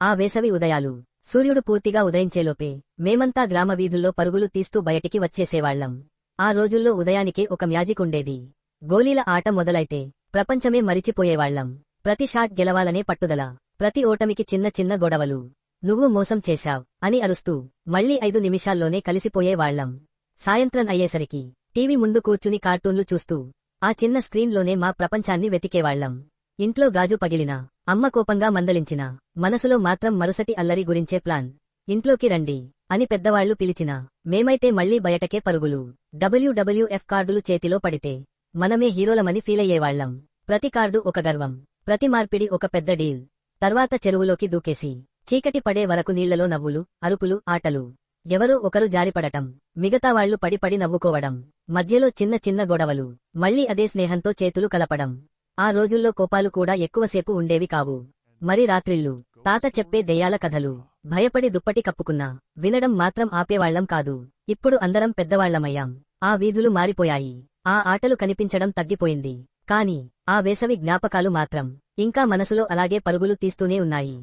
ఆ వేసవి ఉదయాలు. సూర్యుడు పూర్తిగా ఉదయించేలోపే మేమంతా గ్రామ వీధుల్లో పరుగులు తీస్తూ బయటికి వచ్చేసేవాళ్లం. ఆ రోజుల్లో ఉదయానికే ఒక మ్యాజిక్ ఉండేది. గోలీల ఆట మొదలైతే ప్రపంచమే మరిచిపోయేవాళ్లం. ప్రతి షాట్ గెలవాలనే పట్టుదల, ప్రతి ఓటమికి చిన్న చిన్న గొడవలు. నువ్వు మోసం చేశావ్ అని అరుస్తూ మళ్లీ 5 నిమిషాల్లోనే కలిసిపోయేవాళ్లం. సాయంత్రం అయ్యేసరికి టీవీ ముందు కూర్చుని కార్టూన్లు చూస్తూ ఆ చిన్న స్క్రీన్లోనే మా ప్రపంచాన్ని వెతికేవాళ్లం. ఇంట్లో గాజు పగిలినా, అమ్మ కోపంగా మందలించినా, మనసులో మాత్రం మరుసటి అల్లరి గురించే ప్లాన్. ఇంట్లోకి రండి అని పెద్దవాళ్లు పిలిచినా మేమైతే మళ్లీ బయటకే పరుగులు. WWF కార్డులు చేతిలో పడితే మనమే హీరోలమని ఫీలయ్యేవాళ్లం. ప్రతి కార్డు ఒక గర్వం, ప్రతి మార్పిడి ఒక పెద్ద డీల్. తర్వాత చెరువులోకి దూకేసి చీకటి పడే వరకు నీళ్లలో నవ్వులు, అరుపులు, ఆటలు. ఎవరో ఒకరు జారిపడటం, మిగతావాళ్లు పడి పడి నవ్వుకోవడం, మధ్యలో చిన్న చిన్న గొడవలు, మళ్లీ అదే స్నేహంతో చేతులు కలపడం. ఆ రోజుల్లో కోపాలు కూడా ఎక్కువసేపు ఉండేవి కావు. మరి రాత్రిళ్ళు తాత చెప్పే దెయ్యాల కథలు. భయపడి దుప్పటి కప్పుకున్నా వినడం మాత్రం ఆపేవాళ్లం కాదు. ఇప్పుడు అందరం పెద్దవాళ్లమయ్యాం. ఆ వీధులు మారిపోయాయి. ఆ ఆటలు కనిపించడం తగ్గిపోయింది. కాని ఆ వేసవి జ్ఞాపకాలు మాత్రం ఇంకా మనసులో అలాగే పరుగులు తీస్తూనే ఉన్నాయి.